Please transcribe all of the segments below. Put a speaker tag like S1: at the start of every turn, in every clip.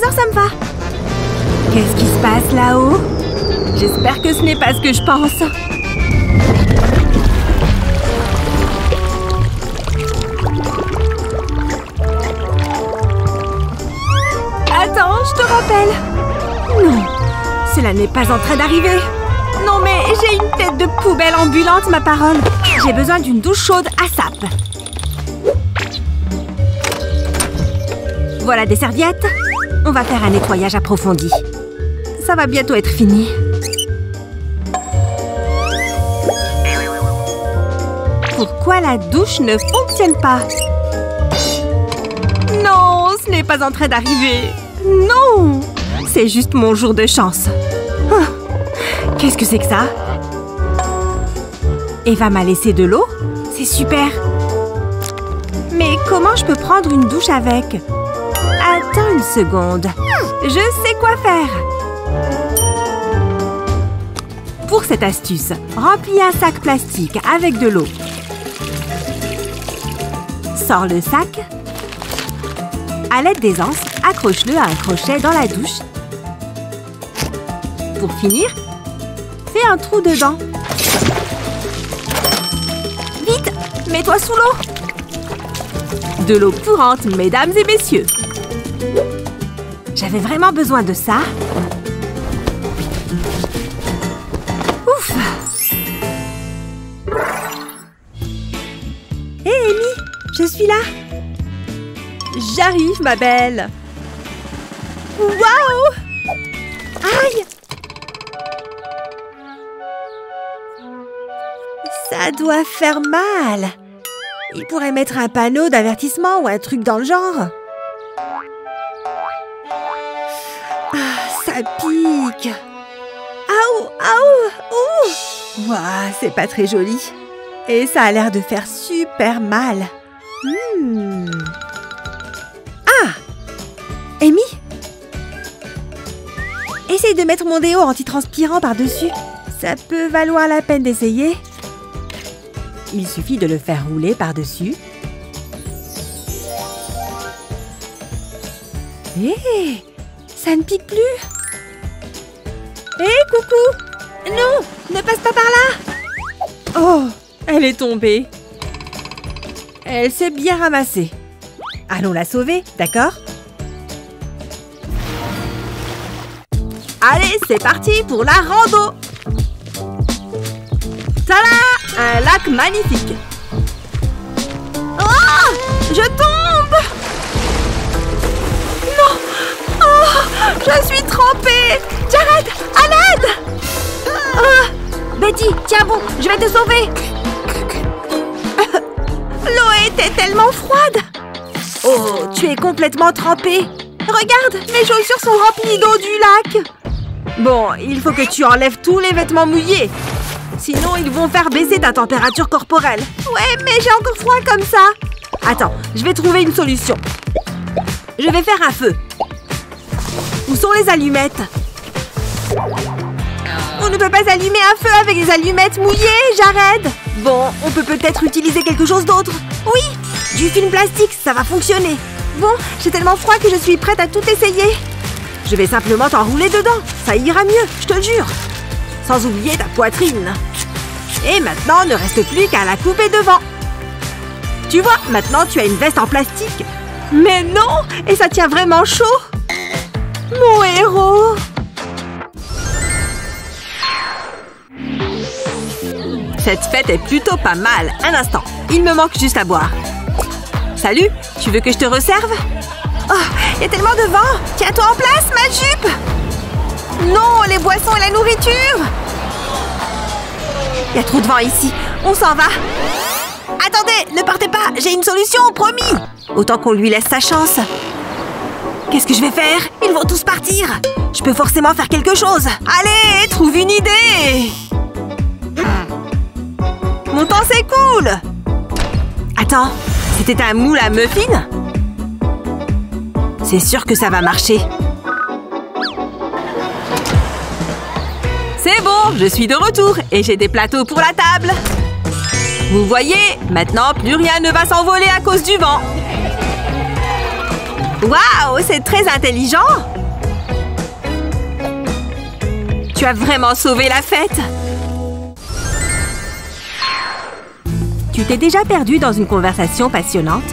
S1: heures, ça me va. Qu'est-ce qui se passe là-haut? J'espère que ce n'est pas ce que je pense. Attends, je te rappelle. Non, cela n'est pas en train d'arriver. Non mais j'ai une tête de poubelle ambulante, ma parole. J'ai besoin d'une douche chaude à sap. Voilà des serviettes. On va faire un nettoyage approfondi. Ça va bientôt être fini. Pourquoi la douche ne fonctionne pas? Non, ce n'est pas en train d'arriver. Non! C'est juste mon jour de chance. Qu'est-ce que c'est que ça? Eva m'a laissé de l'eau? C'est super! Mais comment je peux prendre une douche avec? Attends une seconde. Je sais quoi faire! Pour cette astuce, remplis un sac plastique avec de l'eau. Sors le sac. À l'aide des anses, accroche-le à un crochet dans la douche. Pour finir, fais un trou dedans. Vite, mets-toi sous l'eau. De l'eau courante, mesdames et messieurs. J'avais vraiment besoin de ça. Ouf! Hé, Amy, je suis là. J'arrive, ma belle. Waouh! Aïe! Ça doit faire mal. Il pourrait mettre un panneau d'avertissement ou un truc dans le genre. Ah, ça pique. Aouh, aouh, ouh. Ouah, c'est pas très joli. Et ça a l'air de faire super mal. Ah! Amy? Essaye de mettre mon déo antitranspirant par-dessus. Ça peut valoir la peine d'essayer. Il suffit de le faire rouler par-dessus. Hé! Ça ne pique plus. Hé, coucou! Non! Ne passe pas par là! Oh! Elle est tombée. Elle s'est bien ramassée. Allons la sauver, d'accord? Allez, c'est parti pour la rando! Tada! Un lac magnifique! Oh! Je tombe! Non! Oh! Je suis trempée! Jared! À l'aide! Oh! Betty, tiens bon, je vais te sauver! L'eau était tellement froide! Oh, tu es complètement trempée! Regarde, mes chaussures sont remplies d'eau du lac! Bon, il faut que tu enlèves tous les vêtements mouillés. Sinon, ils vont faire baisser ta température corporelle. Ouais, mais j'ai encore froid comme ça. Attends, je vais trouver une solution. Je vais faire un feu. Où sont les allumettes? On ne peut pas allumer un feu avec des allumettes mouillées, Jared. Bon, on peut peut-être utiliser quelque chose d'autre. Oui, du film plastique, ça va fonctionner. Bon, j'ai tellement froid que je suis prête à tout essayer. Je vais simplement t'enrouler dedans. Ça ira mieux, je te le jure. Sans oublier ta poitrine. Et maintenant, ne reste plus qu'à la couper devant. Tu vois, maintenant tu as une veste en plastique. Mais non! Et ça tient vraiment chaud. Mon héros! Cette fête est plutôt pas mal. Un instant, il me manque juste à boire. Salut, tu veux que je te resserve? Oh, il y a tellement de vent! Tiens-toi en place, ma jupe! Non, les boissons et la nourriture! Il y a trop de vent ici. On s'en va. Attendez, ne partez pas. J'ai une solution, promis. Autant qu'on lui laisse sa chance. Qu'est-ce que je vais faire? Ils vont tous partir. Je peux forcément faire quelque chose. Allez, trouve une idée. Mon temps s'écoule. Attends, c'était un moule à muffins? C'est sûr que ça va marcher. C'est bon, je suis de retour et j'ai des plateaux pour la table. Vous voyez, maintenant plus rien ne va s'envoler à cause du vent. Waouh, c'est très intelligent! Tu as vraiment sauvé la fête! Tu t'es déjà perdu dans une conversation passionnante?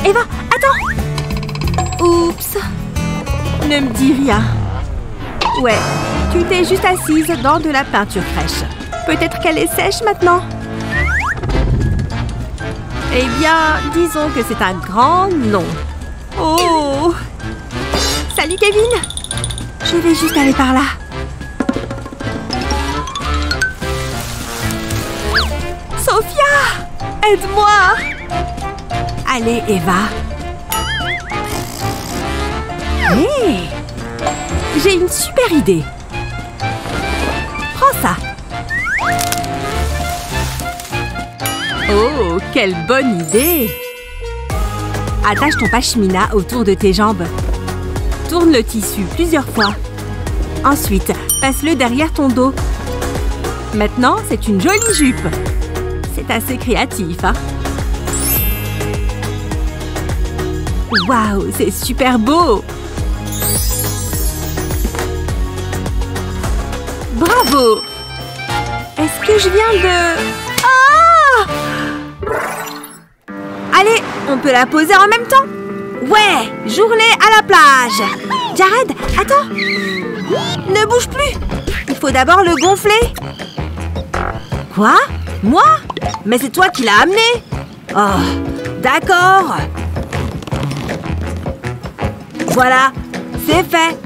S1: Eva, attends! Oups! Ne me dis rien. Ouais, tu t'es juste assise dans de la peinture fraîche. Peut-être qu'elle est sèche maintenant? Eh bien, disons que c'est un grand non. Oh! Salut Kevin! Je vais juste aller par là. Sophia! Aide-moi! Allez, Eva. Hé! J'ai une super idée. Prends ça. Oh, quelle bonne idée! Attache ton pashmina autour de tes jambes. Tourne le tissu plusieurs fois. Ensuite, passe-le derrière ton dos. Maintenant, c'est une jolie jupe. C'est assez créatif, hein? Waouh, c'est super beau! Bravo! Est-ce que je viens de... Ah! Allez, on peut la poser en même temps? Ouais, journée à la plage! Jared, attends! Ne bouge plus! Il faut d'abord le gonfler. Quoi? Moi? Mais c'est toi qui l'as amené! Oh, d'accord! Voilà, c'est fait!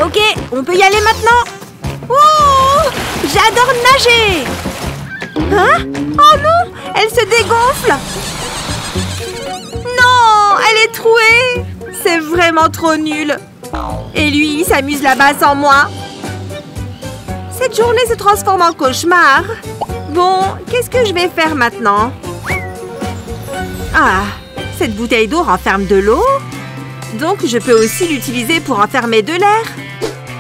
S1: Ok, on peut y aller maintenant? Oh! J'adore nager! Hein? Oh non! Elle se dégonfle! Non! Elle est trouée! C'est vraiment trop nul! Et lui, il s'amuse là-bas sans moi! Cette journée se transforme en cauchemar! Bon, qu'est-ce que je vais faire maintenant? Ah! Cette bouteille d'eau renferme de l'eau? Donc, je peux aussi l'utiliser pour enfermer de l'air.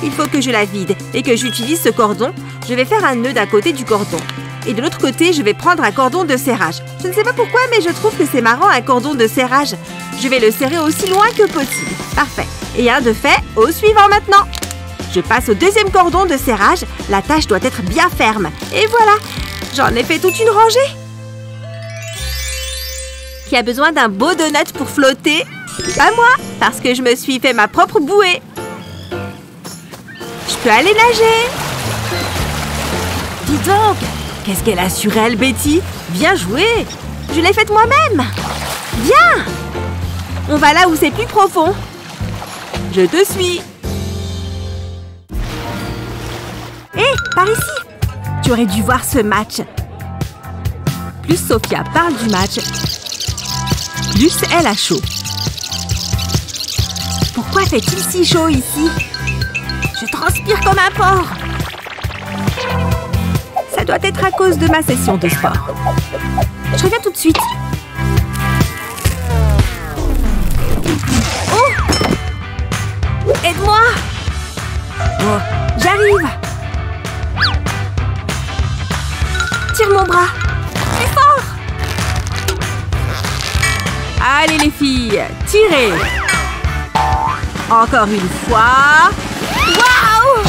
S1: Il faut que je la vide et que j'utilise ce cordon. Je vais faire un nœud d'un côté du cordon. Et de l'autre côté, je vais prendre un cordon de serrage. Je ne sais pas pourquoi, mais je trouve que c'est marrant un cordon de serrage. Je vais le serrer aussi loin que possible. Parfait. Et un de fait, au suivant maintenant. Je passe au deuxième cordon de serrage. La tâche doit être bien ferme. Et voilà, j'en ai fait toute une rangée. Qui a besoin d'un beau donut pour flotter? Pas moi, parce que je me suis fait ma propre bouée. Je peux aller nager. Dis donc, qu'est-ce qu'elle a sur elle, Betty? Bien joué. Je l'ai faite moi-même. Viens. On va là où c'est plus profond. Je te suis. Hé, par ici. Tu aurais dû voir ce match. Plus Sophia parle du match, plus elle a chaud. Pourquoi fait-il si chaud ici? Je transpire comme un porc. Ça doit être à cause de ma session de sport. Je reviens tout de suite. Oh! Aide-moi! Oh, j'arrive! Tire mon bras. Plus fort! Allez les filles, tirez! Encore une fois. Waouh!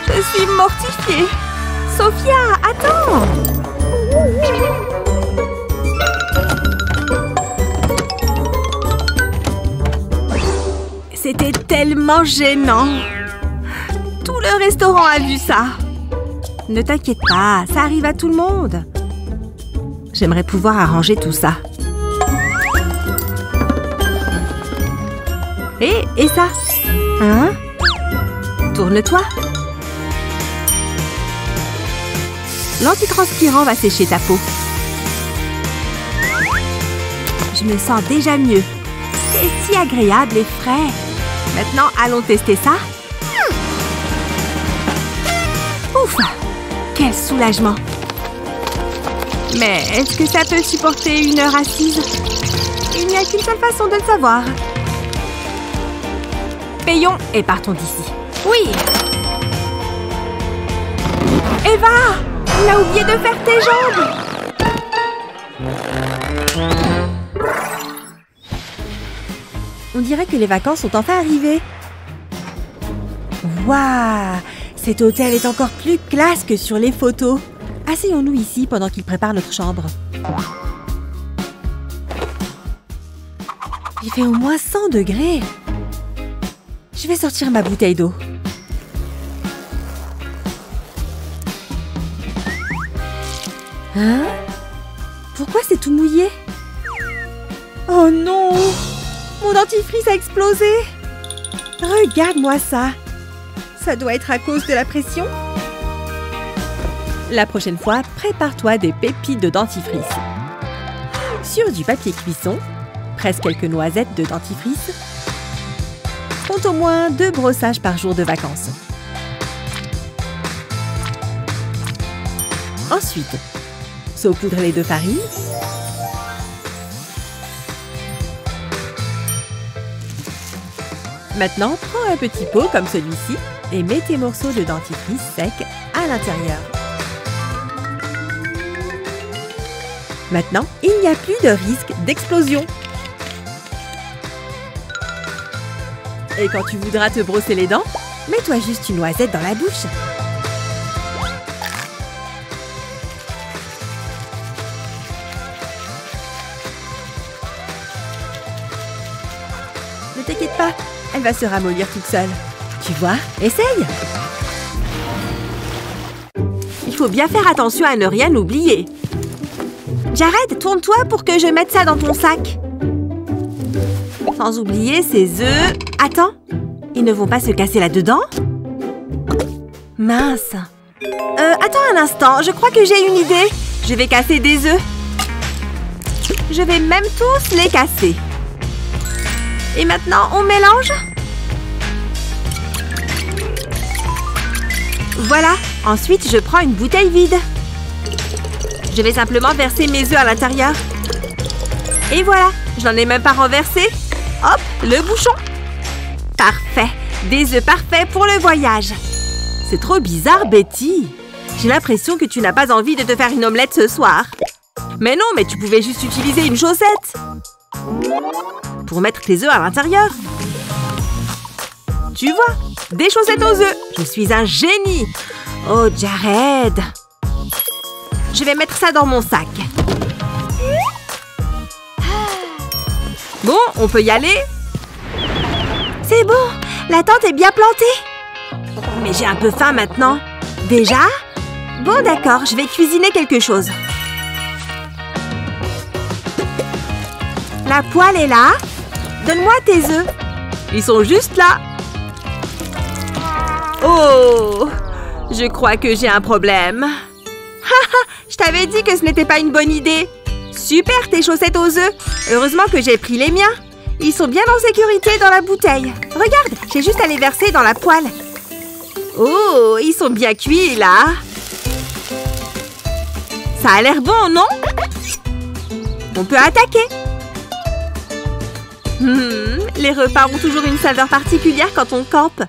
S1: Je suis mortifiée. Sophia, attends! C'était tellement gênant. Tout le restaurant a vu ça. Ne t'inquiète pas, ça arrive à tout le monde. J'aimerais pouvoir arranger tout ça. Et ça? Hein? Tourne-toi. L'antitranspirant va sécher ta peau. Je me sens déjà mieux. C'est si agréable et frais. Maintenant, allons tester ça. Ouf! Quel soulagement! Mais est-ce que ça peut supporter une heure assise? Il n'y a qu'une seule façon de le savoir. Payons et partons d'ici. Oui! Eva! On a oublié de faire tes jambes! On dirait que les vacances sont enfin arrivées. Waouh! Cet hôtel est encore plus classe que sur les photos. Asseyons-nous ici pendant qu'il prépare notre chambre. Il fait au moins 100 degrés. Je vais sortir ma bouteille d'eau. Hein? Pourquoi c'est tout mouillé? Oh non! Mon dentifrice a explosé! Regarde-moi ça! Ça doit être à cause de la pression? La prochaine fois, prépare-toi des pépites de dentifrice. Sur du papier cuisson, presse quelques noisettes de dentifrice. Compte au moins 2 brossages par jour de vacances. Ensuite, saupoudre-les de farine. Maintenant, prends un petit pot comme celui-ci et mets tes morceaux de dentifrice sec à l'intérieur. Maintenant, il n'y a plus de risque d'explosion. Et quand tu voudras te brosser les dents, mets-toi juste une noisette dans la bouche. Ne t'inquiète pas, elle va se ramollir toute seule. Tu vois, essaye! Il faut bien faire attention à ne rien oublier. Jared, tourne-toi pour que je mette ça dans ton sac. Sans oublier ces œufs. Attends, ils ne vont pas se casser là-dedans? Mince. Attends un instant, je crois que j'ai une idée. Je vais casser des œufs. Je vais même tous les casser. Et maintenant, on mélange. Voilà. Ensuite, je prends une bouteille vide. Je vais simplement verser mes œufs à l'intérieur. Et voilà, je n'en ai même pas renversé. Hop, le bouchon. Parfait. Des œufs parfaits pour le voyage. C'est trop bizarre, Betty. J'ai l'impression que tu n'as pas envie de te faire une omelette ce soir. Mais non, mais tu pouvais juste utiliser une chaussette. Pour mettre tes œufs à l'intérieur. Tu vois, des chaussettes aux œufs. Je suis un génie. Oh, Jared. Je vais mettre ça dans mon sac. Bon, on peut y aller? C'est bon, la tente est bien plantée. Mais j'ai un peu faim maintenant. Déjà? Bon, d'accord, je vais cuisiner quelque chose. La poêle est là. Donne-moi tes œufs. Ils sont juste là. Oh! Je crois que j'ai un problème. Haha, je t'avais dit que ce n'était pas une bonne idée. Super, tes chaussettes aux œufs. Heureusement que j'ai pris les miens. Ils sont bien en sécurité dans la bouteille. Regarde, j'ai juste à les verser dans la poêle. Oh, ils sont bien cuits, là. Ça a l'air bon, non? On peut attaquer. Les repas ont toujours une saveur particulière quand on campe.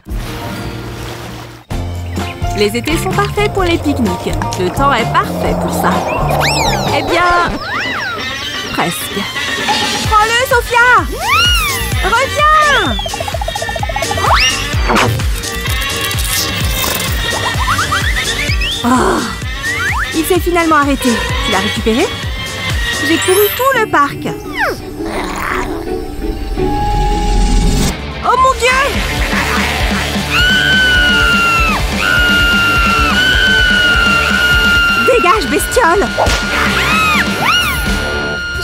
S1: Les étés sont parfaits pour les pique-niques. Le temps est parfait pour ça. Eh bien... presque. Prends-le, Sophia! Reviens! Oh! Il s'est finalement arrêté. Tu l'as récupéré? J'ai couru tout le parc. Oh mon Dieu! Dégage, bestiole!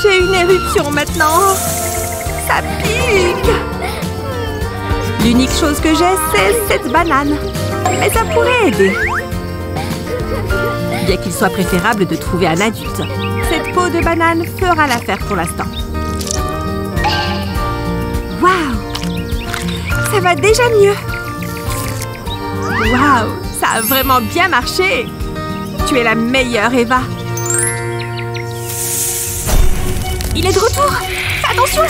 S1: J'ai une éruption maintenant. Ça pique. L'unique chose que j'ai, c'est cette banane. Mais ça pourrait aider. Bien qu'il soit préférable de trouver un adulte, cette peau de banane fera l'affaire pour l'instant. Waouh! Ça va déjà mieux. Waouh! Ça a vraiment bien marché. Tu es la meilleure, Eva. Il est de retour. Fais attention.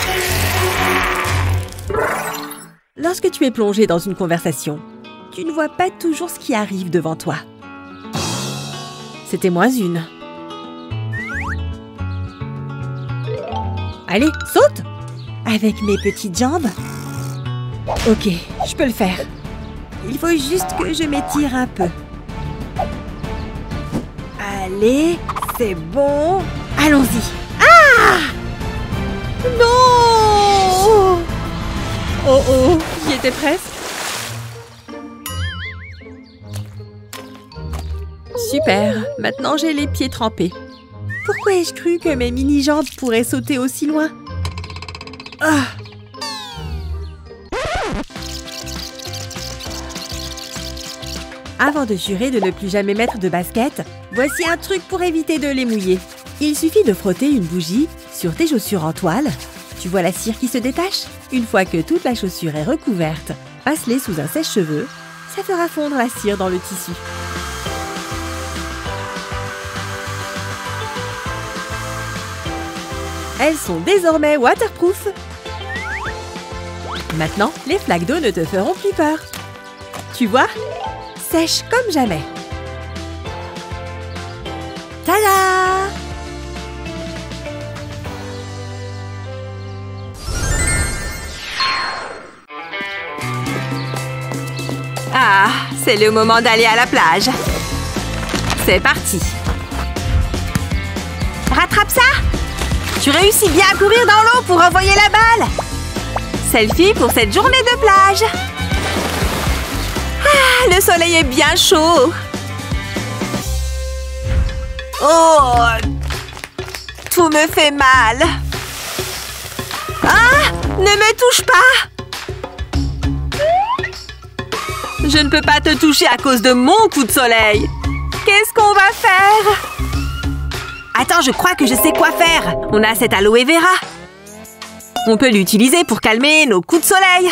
S1: Lorsque tu es plongé dans une conversation, tu ne vois pas toujours ce qui arrive devant toi. C'était moins une. Allez, saute! Avec mes petites jambes? Ok, je peux le faire. Il faut juste que je m'étire un peu. Allez, c'est bon. Allons-y. Ah! Non! Oh oh, j'y étais presque. Super, maintenant j'ai les pieds trempés. Pourquoi ai-je cru que mes mini-jambes pourraient sauter aussi loin? Ah! Avant de jurer de ne plus jamais mettre de baskets, voici un truc pour éviter de les mouiller. Il suffit de frotter une bougie sur tes chaussures en toile. Tu vois la cire qui se détache? Une fois que toute la chaussure est recouverte, passe-les sous un sèche-cheveux. Ça fera fondre la cire dans le tissu. Elles sont désormais waterproof. Maintenant, les flaques d'eau ne te feront plus peur. Tu vois? Sèche comme jamais. Tada! Ah, c'est le moment d'aller à la plage. C'est parti. Rattrape ça! Tu réussis bien à courir dans l'eau pour envoyer la balle. Selfie pour cette journée de plage. Ah, le soleil est bien chaud. Oh! Tout me fait mal. Ah! Ne me touche pas! Je ne peux pas te toucher à cause de mon coup de soleil. Qu'est-ce qu'on va faire? Attends, je crois que je sais quoi faire. On a cette aloe vera. On peut l'utiliser pour calmer nos coups de soleil.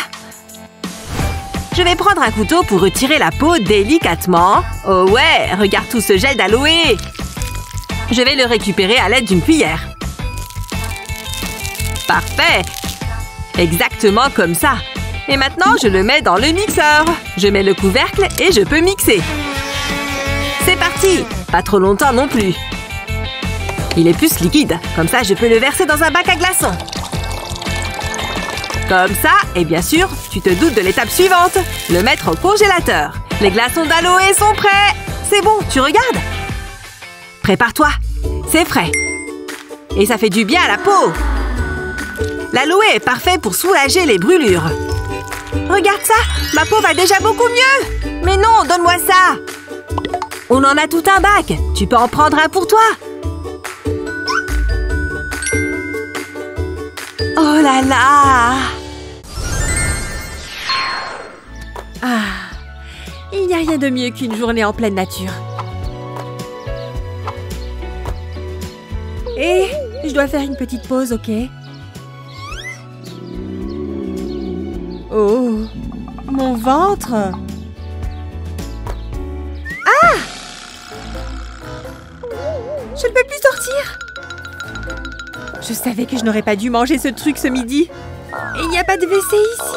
S1: Je vais prendre un couteau pour retirer la peau délicatement. Oh ouais, regarde tout ce gel d'aloe. Je vais le récupérer à l'aide d'une cuillère. Parfait. Exactement comme ça. Et maintenant, je le mets dans le mixeur. Je mets le couvercle et je peux mixer. C'est parti. Pas trop longtemps non plus. Il est plus liquide. Comme ça, je peux le verser dans un bac à glaçons. Comme ça, et bien sûr, tu te doutes de l'étape suivante. Le mettre au congélateur. Les glaçons d'aloe sont prêts. C'est bon, tu regardes? Prépare-toi. C'est frais. Et ça fait du bien à la peau. L'aloe est parfait pour soulager les brûlures. Regarde ça, ma peau va déjà beaucoup mieux. Mais non, donne-moi ça. On en a tout un bac. Tu peux en prendre un pour toi. Oh là là! Ah, il n'y a rien de mieux qu'une journée en pleine nature. Et je dois faire une petite pause, ok? Oh, mon ventre! Ah! Je ne peux plus sortir! Je savais que je n'aurais pas dû manger ce truc ce midi. Et il n'y a pas de WC ici.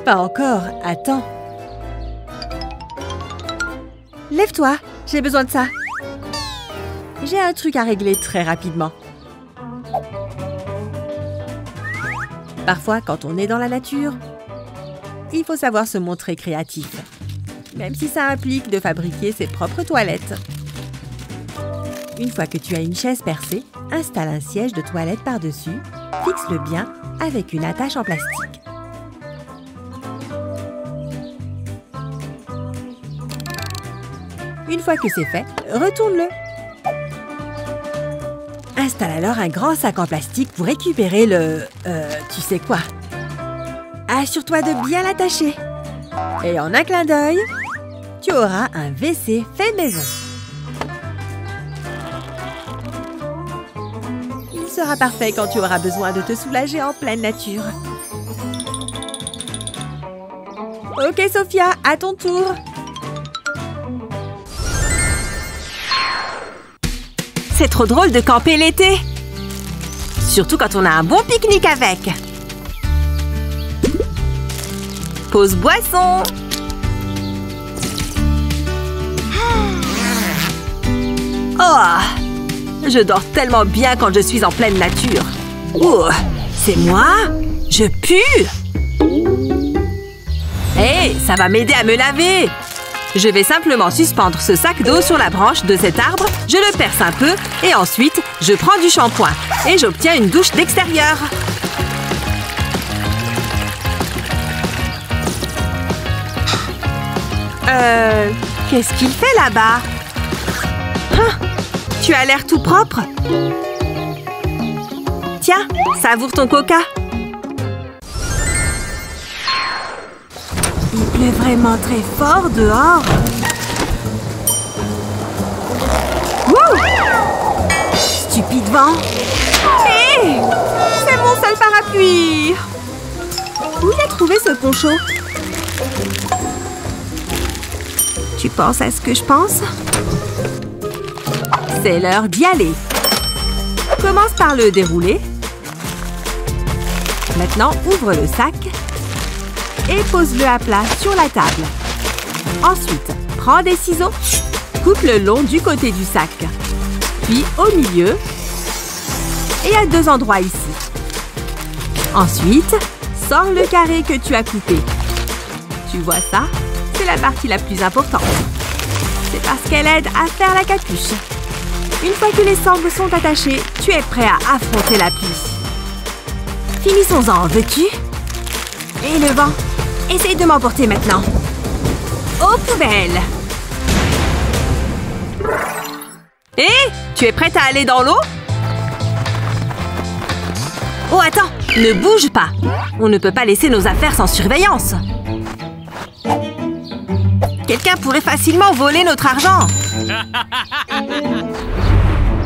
S1: Pas encore, attends. Lève-toi, j'ai besoin de ça. J'ai un truc à régler très rapidement. Parfois, quand on est dans la nature, il faut savoir se montrer créatif. Même si ça implique de fabriquer ses propres toilettes. Une fois que tu as une chaise percée, installe un siège de toilette par-dessus, fixe-le bien avec une attache en plastique. Une fois que c'est fait, retourne-le. Installe alors un grand sac en plastique pour récupérer le... tu sais quoi. Assure-toi de bien l'attacher. Et en un clin d'œil, tu auras un WC fait maison. Il sera parfait quand tu auras besoin de te soulager en pleine nature. Ok, Sophia, à ton tour. C'est trop drôle de camper l'été. Surtout quand on a un bon pique-nique avec. Pause boisson. Oh, Je dors tellement bien quand je suis en pleine nature. Oh, c'est moi? Je pue? Hé, ça va m'aider à me laver. Je vais simplement suspendre ce sac d'eau sur la branche de cet arbre, je le perce un peu et ensuite, je prends du shampoing et j'obtiens une douche d'extérieur. Qu'est-ce qu'il fait là-bas? Hein? Tu as l'air tout propre. Tiens, savoure ton coca. Il pleut vraiment très fort dehors. Wouh! Stupide vent. Hé! C'est mon seul parapluie. Où il a trouvé ce poncho? Tu penses à ce que je pense? C'est l'heure d'y aller. Commence par le dérouler. Maintenant, ouvre le sac et pose-le à plat sur la table. Ensuite, prends des ciseaux, coupe le long du côté du sac, puis au milieu et à 2 endroits ici. Ensuite, sors le carré que tu as coupé. Tu vois ça? C'est la partie la plus importante. C'est parce qu'elle aide à faire la capuche. Une fois que les sangles sont attachées, tu es prêt à affronter la pluie. Finissons-en, veux-tu? Et le vent? Essaye de m'emporter maintenant. Aux poubelles! Hé! Tu es prête à aller dans l'eau? Oh, attends! Ne bouge pas! On ne peut pas laisser nos affaires sans surveillance. Quelqu'un pourrait facilement voler notre argent.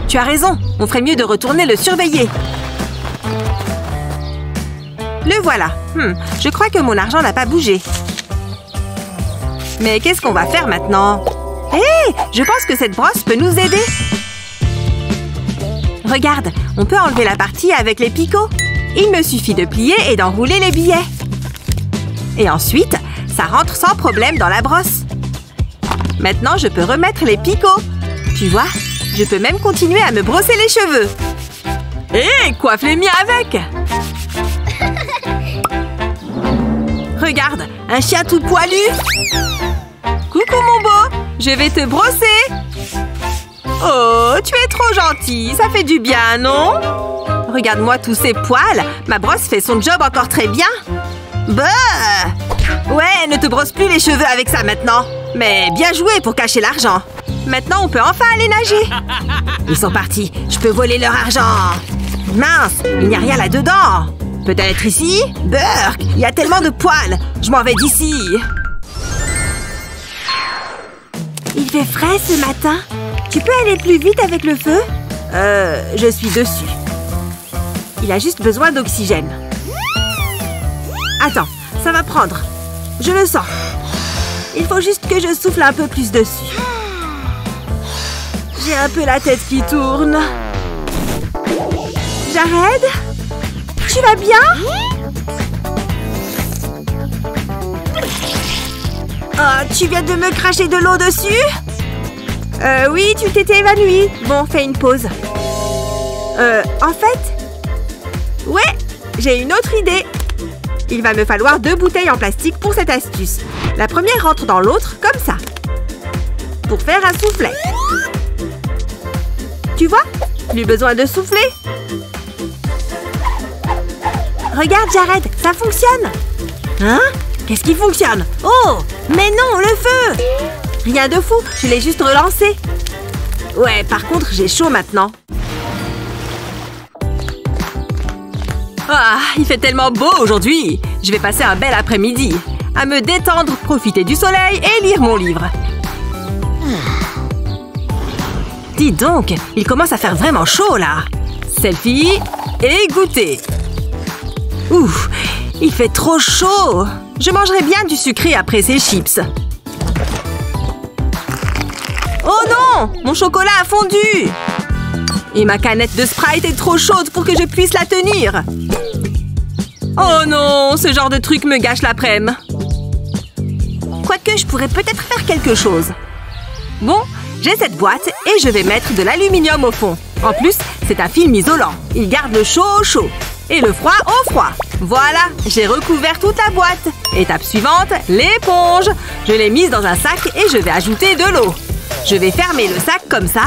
S1: Tu as raison. On ferait mieux de retourner le surveiller. Le voilà. Je crois que mon argent n'a pas bougé. Mais qu'est-ce qu'on va faire maintenant? Hé! Je pense que cette brosse peut nous aider. Regarde, on peut enlever la partie avec les picots. Il me suffit de plier et d'enrouler les billets. Et ensuite, ça rentre sans problème dans la brosse. Maintenant, je peux remettre les picots. Tu vois, je peux même continuer à me brosser les cheveux. Hé! Coiffe les miens avec! Regarde, un chien tout poilu. Coucou mon beau, je vais te brosser. Oh, tu es trop gentil, ça fait du bien, non? Regarde-moi tous ces poils, ma brosse fait son job encore très bien. Bah! Ouais, ne te brosse plus les cheveux avec ça maintenant. Mais bien joué pour cacher l'argent. Maintenant, on peut enfin aller nager. Ils sont partis, je peux voler leur argent. Mince, il n'y a rien là-dedans. Peut-être ici? Burk, il y a tellement de poils. Je m'en vais d'ici. Il fait frais ce matin. Tu peux aller plus vite avec le feu? Je suis dessus. Il a juste besoin d'oxygène. Attends, ça va prendre. Je le sens. Il faut juste que je souffle un peu plus dessus. J'ai un peu la tête qui tourne. Jared? Tu vas bien? Oh, tu viens de me cracher de l'eau dessus? Oui, tu t'étais évanouie. Bon, fais une pause. En fait... Ouais, j'ai une autre idée. Il va me falloir 2 bouteilles en plastique pour cette astuce. La première rentre dans l'autre, comme ça. Pour faire un soufflet. Tu vois? Plus besoin de souffler. Regarde, Jared, ça fonctionne. Hein? Qu'est-ce qui fonctionne? Oh! Mais non, le feu! Rien de fou, je l'ai juste relancé. Ouais, par contre, j'ai chaud maintenant. Ah, il fait tellement beau aujourd'hui. Je vais passer un bel après-midi. À me détendre, profiter du soleil et lire mon livre. Dis donc, il commence à faire vraiment chaud, là. Selfie et goûter. Ouf, il fait trop chaud. Je mangerai bien du sucré après ces chips. Oh non! Mon chocolat a fondu! Et ma canette de Sprite est trop chaude pour que je puisse la tenir. Oh non! Ce genre de truc me gâche l'après-midi. Quoique, je pourrais peut-être faire quelque chose. Bon, j'ai cette boîte et je vais mettre de l'aluminium au fond. En plus, c'est un film isolant. Il garde le chaud au chaud et le froid au froid. Voilà, j'ai recouvert toute la boîte. Étape suivante, l'éponge. Je l'ai mise dans un sac et je vais ajouter de l'eau. Je vais fermer le sac comme ça.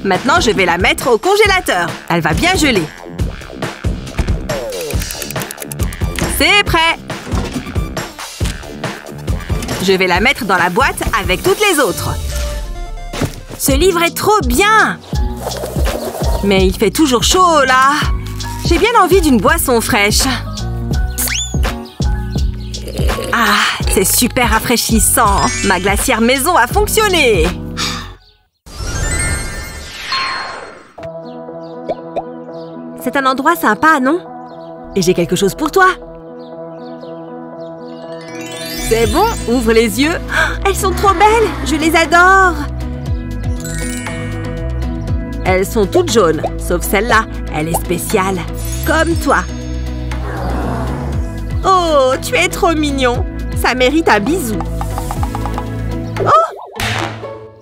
S1: Maintenant, je vais la mettre au congélateur. Elle va bien geler. C'est prêt. Je vais la mettre dans la boîte avec toutes les autres. Ce livre est trop bien! Mais il fait toujours chaud, là. J'ai bien envie d'une boisson fraîche. Ah, c'est super rafraîchissant. Ma glacière maison a fonctionné. C'est un endroit sympa, non? Et j'ai quelque chose pour toi. C'est bon, ouvre les yeux. Oh, elles sont trop belles, je les adore. Elles sont toutes jaunes, sauf celle-là. Elle est spéciale, comme toi. Oh, tu es trop mignon. Ça mérite un bisou. Oh!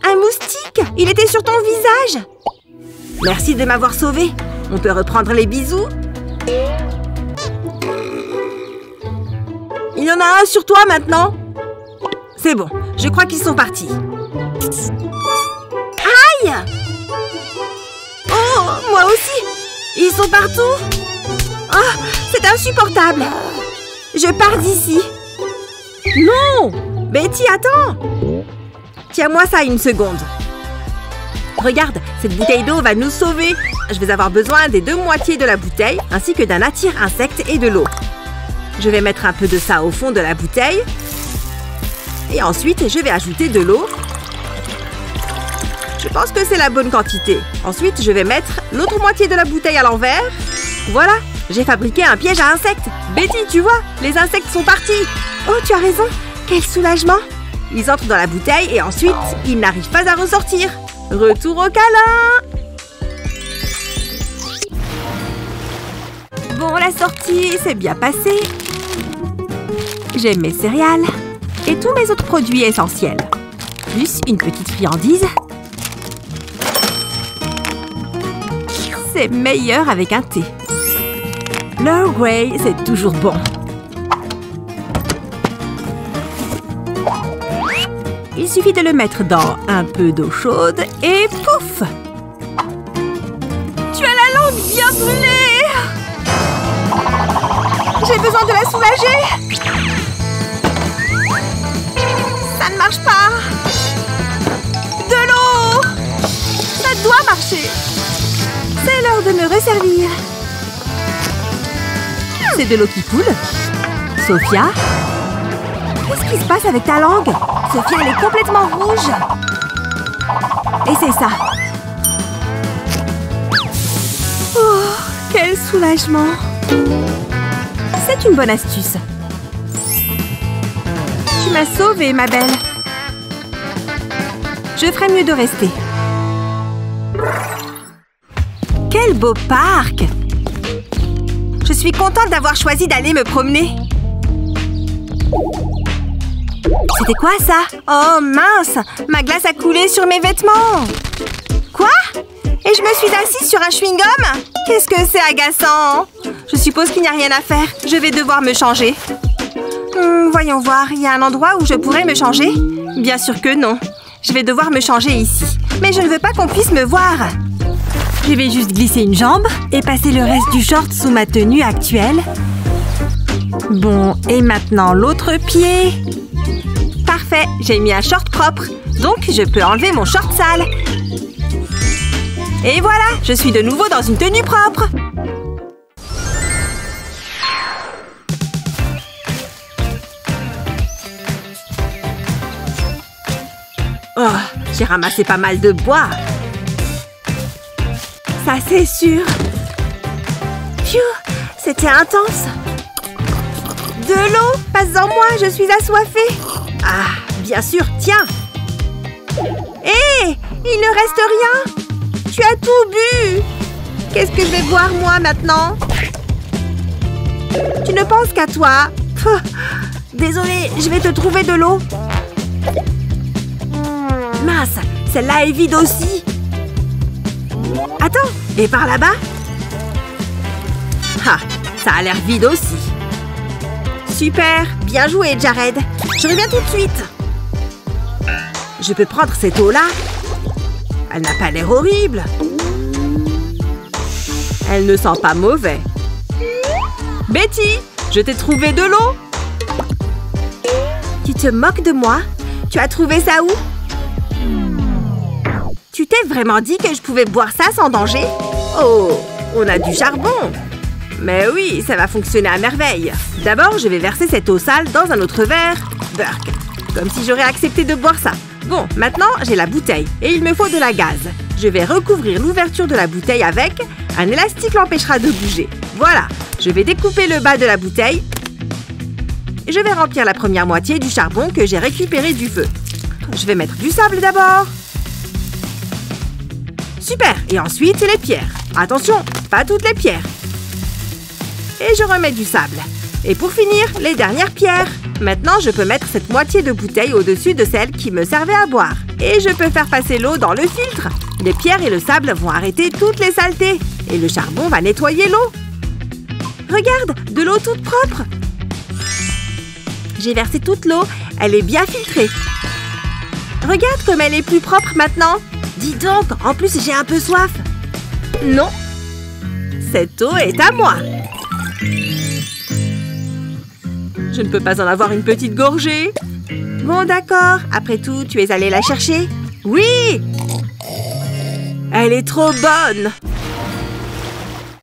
S1: Un moustique! Il était sur ton visage. Merci de m'avoir sauvée. On peut reprendre les bisous? Il y en a un sur toi maintenant. C'est bon, je crois qu'ils sont partis. Aïe! Oh, moi aussi! Ils sont partout! Oh, c'est insupportable! Je pars d'ici. Non! Betty, attends! Tiens-moi ça une seconde. Regarde, cette bouteille d'eau va nous sauver. Je vais avoir besoin des 2 moitiés de la bouteille, ainsi que d'un attire-insectes et de l'eau. Je vais mettre un peu de ça au fond de la bouteille. Et ensuite, je vais ajouter de l'eau. Je pense que c'est la bonne quantité. Ensuite, je vais mettre l'autre moitié de la bouteille à l'envers. Voilà, j'ai fabriqué un piège à insectes. Betty, tu vois, les insectes sont partis. Oh, tu as raison. Quel soulagement. Ils entrent dans la bouteille et ensuite, ils n'arrivent pas à ressortir. Retour au câlin. Bon, la sortie s'est bien passée. J'ai mes céréales et tous mes autres produits essentiels. Plus une petite friandise. C'est meilleur avec un thé. L'Earl Grey, c'est toujours bon. Il suffit de le mettre dans un peu d'eau chaude et pouf! Tu as la langue bien brûlée! J'ai besoin de la soulager! Ça ne marche pas! De l'eau! Ça doit marcher! C'est l'heure de me resservir! C'est de l'eau qui coule. Sophia? Qu'est-ce qui se passe avec ta langue? Sophia, elle est complètement rouge. Essaye ça. Oh, quel soulagement. C'est une bonne astuce. Tu m'as sauvée, ma belle. Je ferais mieux de rester. Quel beau parc! Je suis contente d'avoir choisi d'aller me promener. C'était quoi ça? Oh mince! Ma glace a coulé sur mes vêtements! Quoi? Et je me suis assise sur un chewing-gum? Qu'est-ce que c'est agaçant! Je suppose qu'il n'y a rien à faire. Je vais devoir me changer. Voyons voir, il y a un endroit où je pourrais me changer? Bien sûr que non. Je vais devoir me changer ici. Mais je ne veux pas qu'on puisse me voir. Je vais juste glisser une jambe et passer le reste du short sous ma tenue actuelle. Bon, et maintenant l'autre pied. Parfait, j'ai mis un short propre. Donc, je peux enlever mon short sale. Et voilà, je suis de nouveau dans une tenue propre. Oh, j'ai ramassé pas mal de bois. Ça, c'est sûr. Phew, c'était intense. De l'eau, passe-en-moi, je suis assoiffée. Ah, bien sûr, tiens. Hé, il ne reste rien. Tu as tout bu. Qu'est-ce que je vais boire, moi, maintenant? Tu ne penses qu'à toi. Pff, désolée, je vais te trouver de l'eau. Mince, celle-là est vide aussi. Attends, et par là-bas? Ah, ça a l'air vide aussi. Super, bien joué, Jared. Je reviens tout de suite. Je peux prendre cette eau-là? Elle n'a pas l'air horrible. Elle ne sent pas mauvais. Betty, je t'ai trouvé de l'eau. Tu te moques de moi? Tu as trouvé ça où? Tu t'es vraiment dit que je pouvais boire ça sans danger? Oh, on a du charbon. Mais oui, ça va fonctionner à merveille. D'abord, je vais verser cette eau sale dans un autre verre. Burk. Comme si j'aurais accepté de boire ça. Bon, maintenant, j'ai la bouteille et il me faut de la gaz. Je vais recouvrir l'ouverture de la bouteille avec un élastique l'empêchera de bouger. Voilà, je vais découper le bas de la bouteille. Je vais remplir la première moitié du charbon que j'ai récupéré du feu. Je vais mettre du sable d'abord. Super, et ensuite les pierres. Attention, pas toutes les pierres. Et je remets du sable. Et pour finir, les dernières pierres. Maintenant, je peux mettre cette moitié de bouteille au-dessus de celle qui me servait à boire. Et je peux faire passer l'eau dans le filtre. Les pierres et le sable vont arrêter toutes les saletés. Et le charbon va nettoyer l'eau. Regarde, de l'eau toute propre. J'ai versé toute l'eau. Elle est bien filtrée. Regarde comme elle est plus propre maintenant. Dis donc, en plus j'ai un peu soif. Non. Cette eau est à moi. Je ne peux pas en avoir une petite gorgée. Bon, d'accord. Après tout, tu es allé la chercher? Oui! Elle est trop bonne!